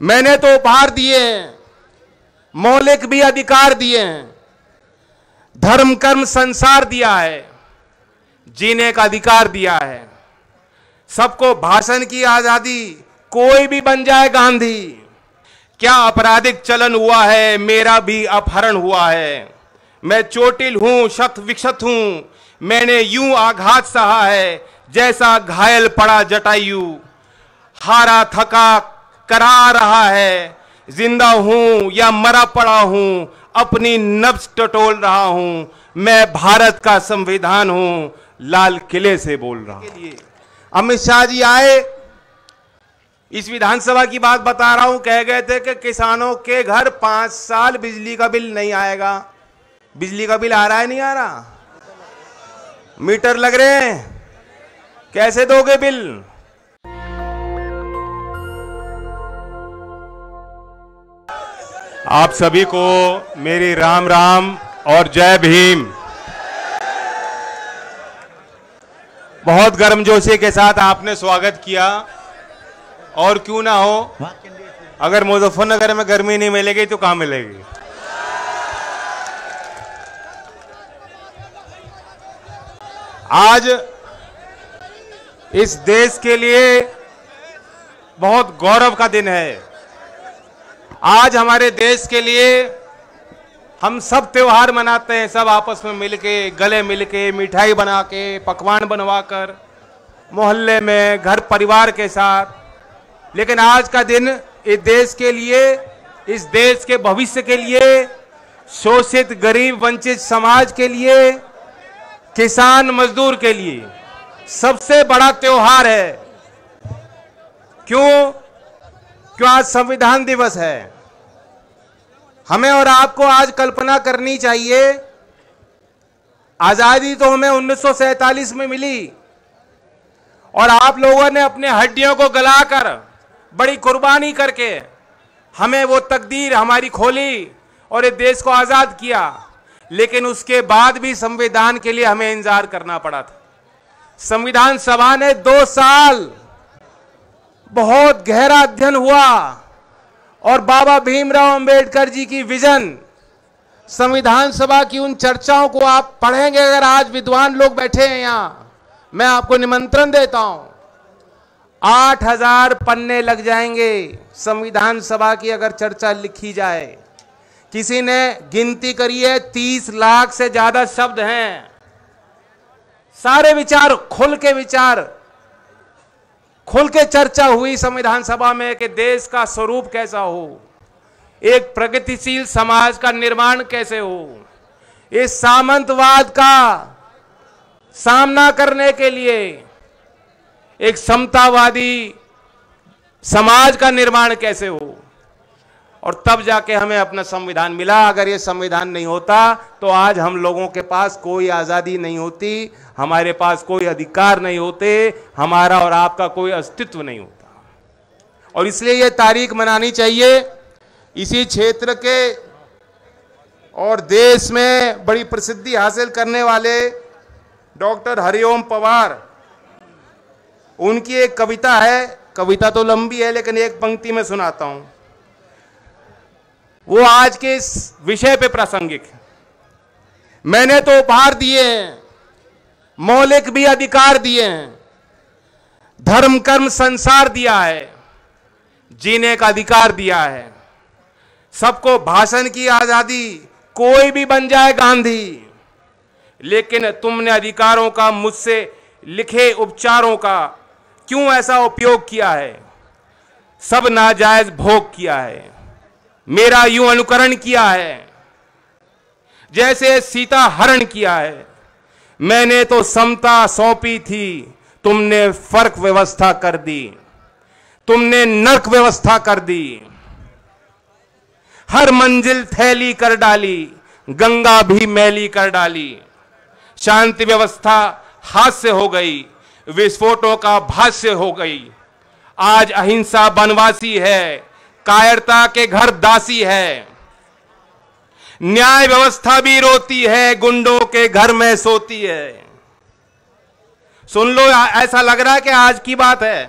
मैंने तो उपहार दिए हैं, मौलिक भी अधिकार दिए हैं, धर्म कर्म संसार दिया है, जीने का अधिकार दिया है, सबको भाषण की आजादी, कोई भी बन जाए गांधी। क्या आपराधिक चलन हुआ है, मेरा भी अपहरण हुआ है। मैं चोटिल हूं, शत विक्षत हूं, मैंने यूं आघात सहा है जैसा घायल पड़ा जटायु। हारा थका करा रहा है, जिंदा हूं या मरा पड़ा हूं, अपनी नब्ज टटोल रहा हूं। मैं भारत का संविधान हूं, लाल किले से बोल रहा हूं। अमित शाह जी आए, इस विधानसभा की बात बता रहा हूं, कह गए थे कि किसानों के घर 5 साल बिजली का बिल नहीं आएगा। बिजली का बिल आ रहा है, नहीं आ रहा? मीटर लग रहे हैं, कैसे दोगे बिल? आप सभी को मेरी राम राम और जय भीम। बहुत गर्मजोशी के साथ आपने स्वागत किया, और क्यों ना हो, अगर मुजफ्फरनगर में गर्मी नहीं मिलेगी तो कहां मिलेगी? आज इस देश के लिए बहुत गौरव का दिन है। आज हमारे देश के लिए हम सब त्योहार मनाते हैं, सब आपस में मिलके, गले मिलके, मिठाई बना के, पकवान बनवाकर, मोहल्ले में, घर परिवार के साथ। लेकिन आज का दिन इस देश के लिए, इस देश के भविष्य के लिए, शोषित गरीब वंचित समाज के लिए, किसान मजदूर के लिए सबसे बड़ा त्योहार है। क्यों? आज संविधान दिवस है। हमें और आपको आज कल्पना करनी चाहिए, आजादी तो हमें 1947 में मिली, और आप लोगों ने अपने हड्डियों को गलाकर, बड़ी कुर्बानी करके हमें वो तकदीर हमारी खोली और इस देश को आजाद किया। लेकिन उसके बाद भी संविधान के लिए हमें इंतजार करना पड़ा था। संविधान सभा ने 2 साल बहुत गहरा अध्ययन हुआ, और बाबा भीमराव अंबेडकर जी की विजन, संविधान सभा की उन चर्चाओं को आप पढ़ेंगे। अगर आज विद्वान लोग बैठे हैं यहां, मैं आपको निमंत्रण देता हूं, 8000 पन्ने लग जाएंगे संविधान सभा की अगर चर्चा लिखी जाए। किसी ने गिनती करी है, 30 लाख से ज्यादा शब्द हैं। सारे विचार, खुल के चर्चा हुई संविधान सभा में कि देश का स्वरूप कैसा हो, एक प्रगतिशील समाज का निर्माण कैसे हो, इस सामंतवाद का सामना करने के लिए एक समतावादी समाज का निर्माण कैसे हो, और तब जाके हमें अपना संविधान मिला। अगर ये संविधान नहीं होता तो आज हम लोगों के पास कोई आजादी नहीं होती, हमारे पास कोई अधिकार नहीं होते, हमारा और आपका कोई अस्तित्व नहीं होता। और इसलिए ये तारीख मनानी चाहिए। इसी क्षेत्र के और देश में बड़ी प्रसिद्धि हासिल करने वाले डॉक्टर हरिओम पवार, उनकी एक कविता है, कविता तो लंबी है लेकिन एक पंक्ति में सुनाता हूं, वो आज के इस विषय पे प्रासंगिक है। मैंने तो उपहार दिए हैं, मौलिक भी अधिकार दिए हैं, धर्म कर्म संसार दिया है, जीने का अधिकार दिया है, सबको भाषण की आजादी, कोई भी बन जाए गांधी। लेकिन तुमने अधिकारों का मुझसे लिखे उपचारों का क्यों ऐसा उपयोग किया है? सब नाजायज भोग किया है, मेरा यूं अनुकरण किया है जैसे सीता हरण किया है। मैंने तो समता सौंपी थी, तुमने फर्क व्यवस्था कर दी, तुमने नर्क व्यवस्था कर दी। हर मंजिल थैली कर डाली, गंगा भी मैली कर डाली। शांति व्यवस्था हाथ से हो गई, विस्फोटों का भाष्य हो गई। आज अहिंसा बनवासी है, कायरता के घर दासी है। न्याय व्यवस्था भी रोती है, गुंडों के घर में सोती है। सुन लो, ऐसा लग रहा है कि आज की बात है।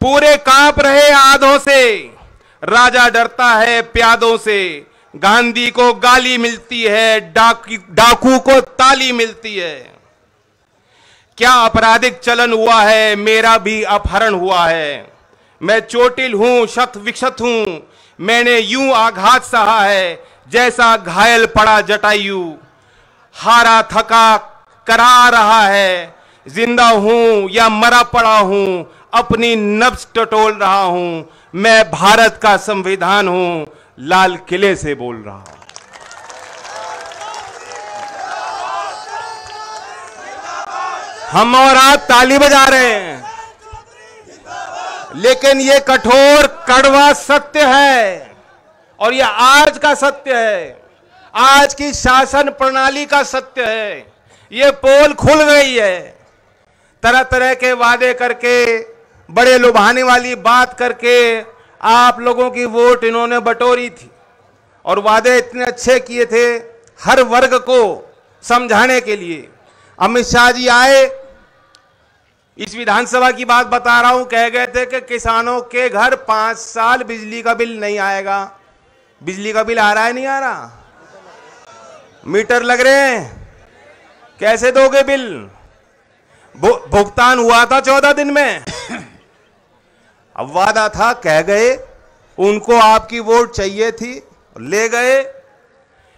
पूरे कांप रहे आधों से, राजा डरता है प्यादों से। गांधी को गाली मिलती है, डाकू को ताली मिलती है। क्या आपराधिक चलन हुआ है, मेरा भी अपहरण हुआ है। मैं चोटिल हूं, शत विक्षत हूं, मैंने यूं आघात सहा है जैसा घायल पड़ा जटायु। हारा थका करा रहा है, जिंदा हूं या मरा पड़ा हूं, अपनी नब्ज टटोल रहा हूं। मैं भारत का संविधान हूं, लाल किले से बोल रहा हूं। हम और आप ताली बजा रहे हैं, लेकिन ये कठोर कड़वा सत्य है और ये आज का सत्य है, आज की शासन प्रणाली का सत्य है। ये पोल खुल गई है। तरह तरह के वादे करके, बड़े लुभाने वाली बात करके आप लोगों की वोट इन्होंने बटोरी थी और वादे इतने अच्छे किए थे हर वर्ग को समझाने के लिए। अमित शाह जी आए, इस विधानसभा की बात बता रहा हूं, कह गए थे कि किसानों के घर 5 साल बिजली का बिल नहीं आएगा। बिजली का बिल आ रहा है, नहीं आ रहा? मीटर लग रहे हैं, कैसे दोगे बिल? भुगतान हुआ था 14 दिन में। अब वादा था, कह गए, उनको आपकी वोट चाहिए थी, ले गए।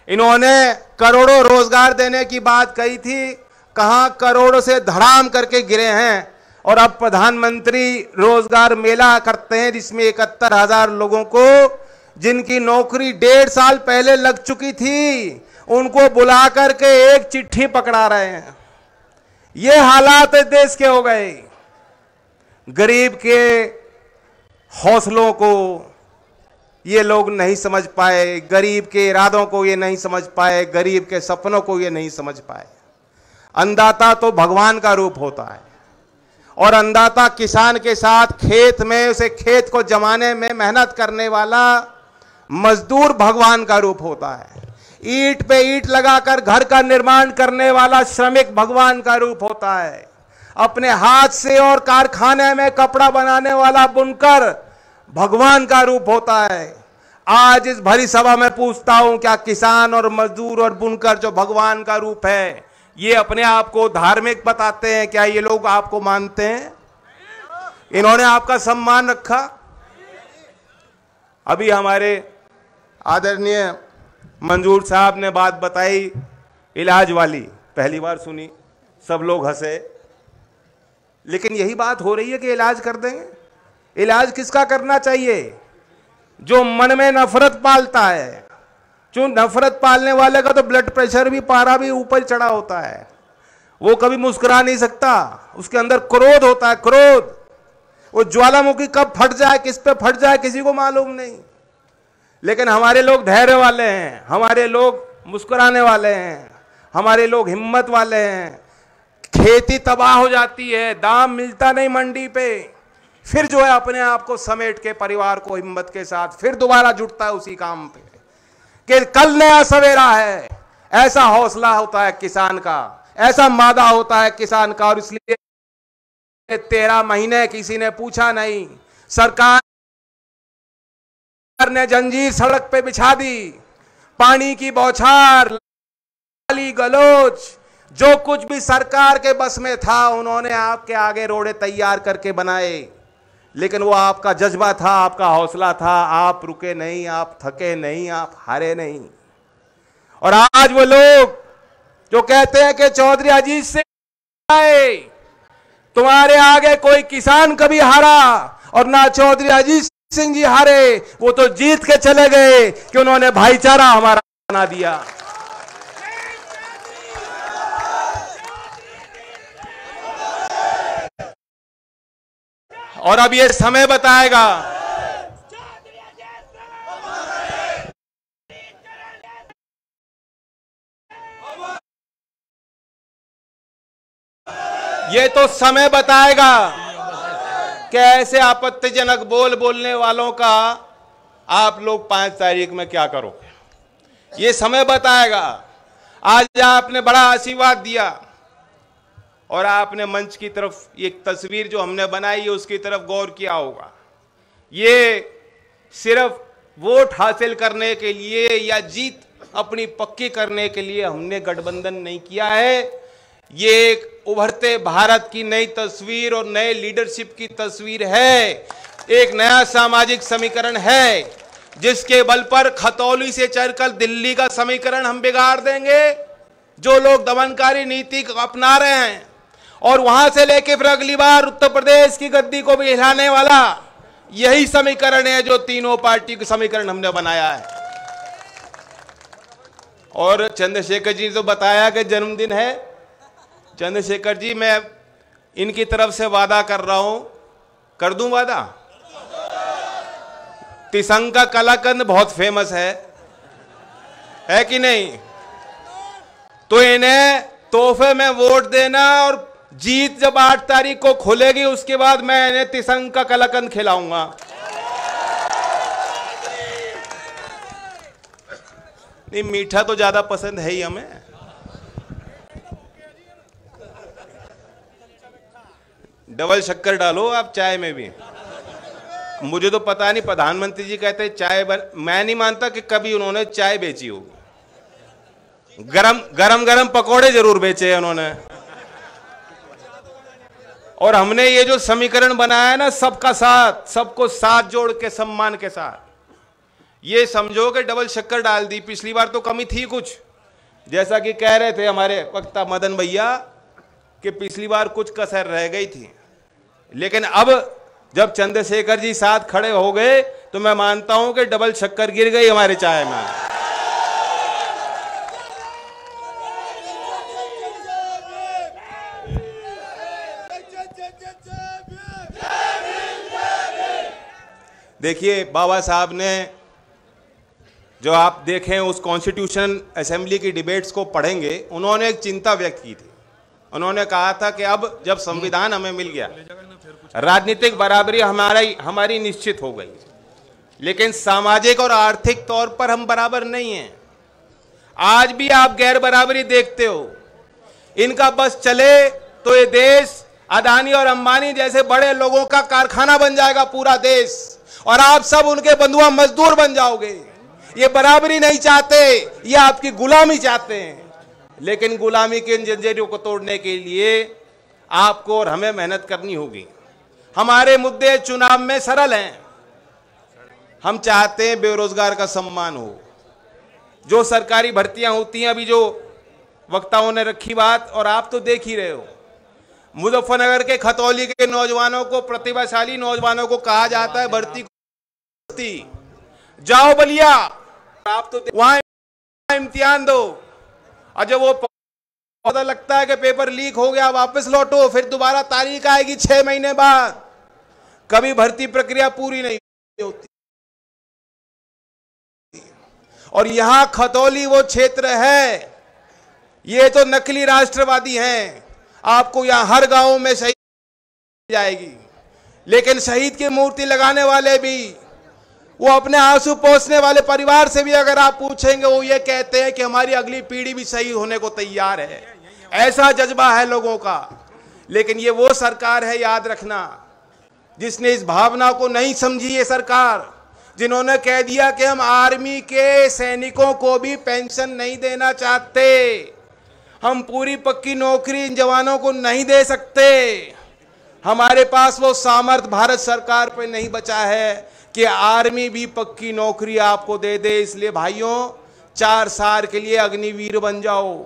इन्होंने करोड़ों रोजगार देने की बात कही थी, कहां करोड़ों से धड़ाम करके गिरे हैं। और अब प्रधानमंत्री रोजगार मेला करते हैं जिसमें 71,000 लोगों को, जिनकी नौकरी 1.5 साल पहले लग चुकी थी, उनको बुला करके एक चिट्ठी पकड़ा रहे हैं। ये हालात देश के हो गए। गरीब के हौसलों को ये लोग नहीं समझ पाए, गरीब के इरादों को ये नहीं समझ पाए, गरीब के सपनों को ये नहीं समझ पाए। अन्नदाता तो भगवान का रूप होता है और अन्नदाता किसान के साथ खेत में उसे खेत को जमाने में मेहनत करने वाला मजदूर भगवान का रूप होता है। ईंट पे ईंट लगाकर घर का निर्माण करने वाला श्रमिक भगवान का रूप होता है। अपने हाथ से और कारखाने में कपड़ा बनाने वाला बुनकर भगवान का रूप होता है। आज इस भरी सभा में पूछता हूं, क्या किसान और मजदूर और बुनकर जो भगवान का रूप है, ये अपने आप को धार्मिक बताते हैं? क्या ये लोग आपको मानते हैं? इन्होंने आपका सम्मान रखा? अभी हमारे आदरणीय मंजूर साहब ने बात बताई इलाज वाली, पहली बार सुनी, सब लोग हंसे। लेकिन यही बात हो रही है कि इलाज कर देंगे। इलाज किसका करना चाहिए? जो मन में नफरत पालता है। जो नफरत पालने वाले का तो ब्लड प्रेशर भी, पारा भी ऊपर चढ़ा होता है, वो कभी मुस्कुरा नहीं सकता। उसके अंदर क्रोध होता है, क्रोध। वो ज्वालामुखी कब फट जाए, किस पे फट जाए, किसी को मालूम नहीं। लेकिन हमारे लोग धैर्य वाले हैं, हमारे लोग मुस्कुराने वाले हैं, हमारे लोग हिम्मत वाले हैं। खेती तबाह हो जाती है, दाम मिलता नहीं मंडी पे, फिर जो है अपने आप को समेट के परिवार को हिम्मत के साथ फिर दोबारा जुटता है उसी काम पे कि कल नया सवेरा है। ऐसा हौसला होता है किसान का, ऐसा मादा होता है किसान का। और इसलिए 13 महीने किसी ने पूछा नहीं, सरकार ने जंजीर सड़क पे बिछा दी, पानी की बौछार, गाली गलोच, जो कुछ भी सरकार के बस में था उन्होंने आपके आगे रोड़े तैयार करके बनाए। लेकिन वो आपका जज्बा था, आपका हौसला था। आप रुके नहीं, आप थके नहीं, आप हारे नहीं। और आज वो लोग जो कहते हैं कि चौधरी अजीत सिंह आए, तुम्हारे आगे कोई किसान कभी हारा और ना चौधरी अजीत सिंह जी हारे, वो तो जीत के चले गए कि उन्होंने भाईचारा हमारा बना दिया। और अब ये समय बताएगा ये तो समय बताएगा कि ऐसे आपत्तिजनक बोल बोलने वालों का आप लोग 5 तारीख में क्या करोगे, ये समय बताएगा। आज आपने बड़ा आशीर्वाद दिया, और आपने मंच की तरफ एक तस्वीर जो हमने बनाई है उसकी तरफ गौर किया होगा। ये सिर्फ वोट हासिल करने के लिए या जीत अपनी पक्की करने के लिए हमने गठबंधन नहीं किया है। ये एक उभरते भारत की नई तस्वीर और नए लीडरशिप की तस्वीर है। एक नया सामाजिक समीकरण है जिसके बल पर खतौली से चढ़कर दिल्ली का समीकरण हम बिगाड़ देंगे। जो लोग दमनकारी नीति अपना रहे हैं और वहां से लेके फिर अगली बार उत्तर प्रदेश की गद्दी को भी हिलाने वाला यही समीकरण है जो तीनों पार्टी का समीकरण हमने बनाया है। और चंद्रशेखर जी तो बताया कि जन्मदिन है। चंद्रशेखर जी, मैं इनकी तरफ से वादा कर रहा हूं, कर दूं वादा। तिसंग का कलाकंद बहुत फेमस है कि नहीं? तो इन्हें तोहफे में वोट देना और जीत जब 8 तारीख को खुलेगी उसके बाद मैं इन्हें तिसंग का कलाकंद खिलाऊंगा। नहीं, मीठा तो ज्यादा पसंद है ही हमें। डबल शक्कर डालो आप चाय में भी। मुझे तो पता नहीं, प्रधानमंत्री जी कहते हैं चाय मैं नहीं मानता कि कभी उन्होंने चाय बेची होगी। गरम पकौड़े जरूर बेचे हैं उन्होंने। और हमने ये जो समीकरण बनाया है ना, सबका साथ, सबको साथ जोड़ के सम्मान के साथ, ये समझो कि डबल शक्कर डाल दी। पिछली बार तो कमी थी कुछ, जैसा कि कह रहे थे हमारे वक्ता मदन भैया कि पिछली बार कुछ कसर रह गई थी। लेकिन अब जब चंद्रशेखर जी साथ खड़े हो गए तो मैं मानता हूं कि डबल शक्कर गिर गई हमारे चाय में। देखिए, बाबा साहब ने जो आप देखें उस कॉन्स्टिट्यूशन असेंबली की डिबेट्स को पढ़ेंगे, उन्होंने एक चिंता व्यक्त की थी। उन्होंने कहा था कि अब जब संविधान हमें मिल गया, राजनीतिक बराबरी हमारी निश्चित हो गई, लेकिन सामाजिक और आर्थिक तौर पर हम बराबर नहीं हैं। आज भी आप गैर बराबरी देखते हो। इनका बस चले तो ये देश अदानी और अंबानी जैसे बड़े लोगों का कारखाना बन जाएगा पूरा देश, और आप सब उनके बंधुआ मजदूर बन जाओगे। ये बराबरी नहीं चाहते, ये आपकी गुलामी चाहते हैं। लेकिन गुलामी के जंजीरों को तोड़ने के लिए आपको और हमें मेहनत करनी होगी। हमारे मुद्दे चुनाव में सरल हैं। हम चाहते हैं बेरोजगार का सम्मान हो, जो सरकारी भर्तियां होती हैं, अभी जो वक्ताओं ने रखी बात, और आप तो देख ही रहे हो, मुजफ्फरनगर के खतौली के नौजवानों को, प्रतिभाशाली नौजवानों को कहा जाता है भर्ती जाओ बलिया, आप तो वहां इम्तिहान दो, और जब वो पता लगता है कि पेपर लीक हो गया, वापस लौटो, फिर दोबारा तारीख आएगी 6 महीने बाद। कभी भर्ती प्रक्रिया पूरी नहीं होती। और यहां खतौली वो क्षेत्र है, ये तो नकली राष्ट्रवादी हैं। आपको यहां हर गांव में शहीद जाएगी, लेकिन शहीद की मूर्ति लगाने वाले भी, वो अपने आंसू पोंछने वाले परिवार से भी अगर आप पूछेंगे, वो ये कहते हैं कि हमारी अगली पीढ़ी भी शहीद होने को तैयार है। ऐसा जज्बा है लोगों का। लेकिन ये वो सरकार है, याद रखना, जिसने इस भावना को नहीं समझी। ये सरकार जिन्होंने कह दिया कि हम आर्मी के सैनिकों को भी पेंशन नहीं देना चाहते, हम पूरी पक्की नौकरी इन जवानों को नहीं दे सकते। हमारे पास वो सामर्थ्य भारत सरकार पे नहीं बचा है कि आर्मी भी पक्की नौकरी आपको दे दे। इसलिए भाइयों, 4 साल के लिए अग्निवीर बन जाओ,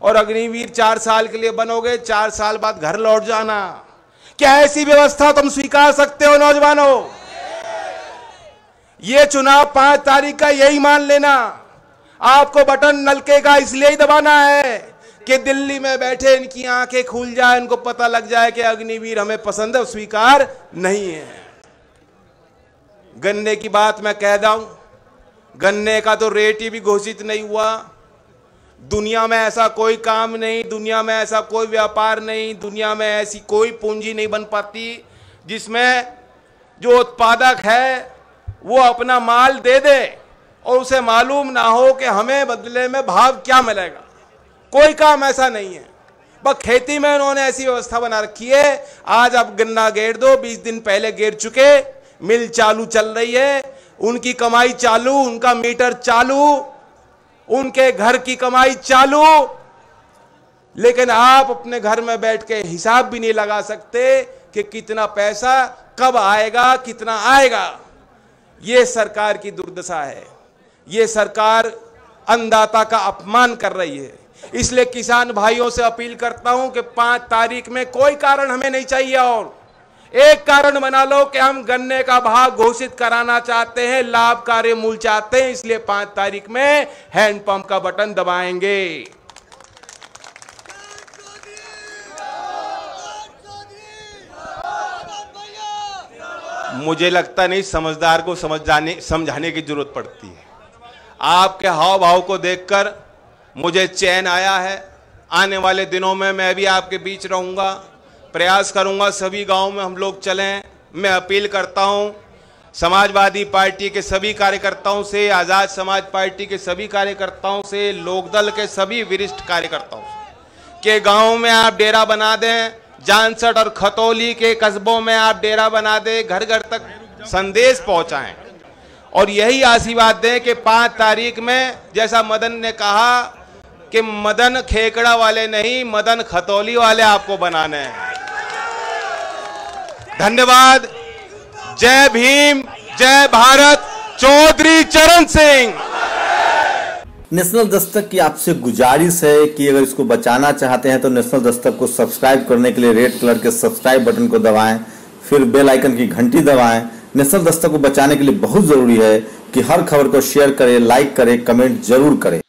और अग्निवीर 4 साल के लिए बनोगे, 4 साल बाद घर लौट जाना। क्या ऐसी व्यवस्था तुम स्वीकार सकते हो नौजवानों? ये चुनाव 5 तारीख का यही मान लेना। आपको बटन नलके का इसलिए ही दबाना है कि दिल्ली में बैठे इनकी आंखें खुल जाए, इनको पता लग जाए कि अग्निवीर हमें पसंद है, स्वीकार नहीं है। गन्ने की बात मैं कह दूं, गन्ने का तो रेट ही भी घोषित नहीं हुआ। दुनिया में ऐसा कोई काम नहीं, दुनिया में ऐसा कोई व्यापार नहीं, दुनिया में ऐसी कोई पूंजी नहीं बन पाती जिसमें जो उत्पादक है वो अपना माल दे दे और उसे मालूम ना हो कि हमें बदले में भाव क्या मिलेगा। कोई काम ऐसा नहीं है। बस खेती में उन्होंने ऐसी व्यवस्था बना रखी है, आज आप गन्ना गेर दो, 20 दिन पहले गेर चुके, मिल चालू चल रही है, उनकी कमाई चालू, उनका मीटर चालू, उनके घर की कमाई चालू। लेकिन आप अपने घर में बैठ के हिसाब भी नहीं लगा सकते कि कितना पैसा कब आएगा, कितना आएगा। ये सरकार की दुर्दशा है। ये सरकार अन्नदाता का अपमान कर रही है। इसलिए किसान भाइयों से अपील करता हूं कि 5 तारीख में कोई कारण हमें नहीं चाहिए, और एक कारण बना लो कि हम गन्ने का भाव घोषित कराना चाहते हैं, लाभकारी मूल्य चाहते हैं, इसलिए 5 तारीख में हैंडपंप का बटन दबाएंगे। मुझे लगता नहीं समझदार को समझाने की जरूरत पड़ती है। आपके हाव भाव को देखकर मुझे चैन आया है। आने वाले दिनों में मैं भी आपके बीच रहूंगा, प्रयास करूंगा सभी गांव में हम लोग चलें। मैं अपील करता हूं समाजवादी पार्टी के सभी कार्यकर्ताओं से, आज़ाद समाज पार्टी के सभी कार्यकर्ताओं से, लोकदल के सभी वरिष्ठ कार्यकर्ताओं से कि गाँव में आप डेरा बना दें, जानसठ और खतौली के कस्बों में आप डेरा बना दें, घर घर तक संदेश पहुंचाएं और यही आशीर्वाद दें कि 5 तारीख में जैसा मदन ने कहा कि मदन खेकड़ा वाले नहीं, मदन खतौली वाले आपको बनाने हैं। धन्यवाद। जय भीम, जय भारत। चौधरी चरण सिंह। नेशनल दस्तक की आपसे गुजारिश है कि अगर इसको बचाना चाहते हैं तो नेशनल दस्तक को सब्सक्राइब करने के लिए रेड कलर के सब्सक्राइब बटन को दबाएं, फिर बेल आइकन की घंटी दबाएं। नेशनल दस्तक को बचाने के लिए बहुत जरूरी है कि हर खबर को शेयर करें, लाइक करें, कमेंट जरूर करें।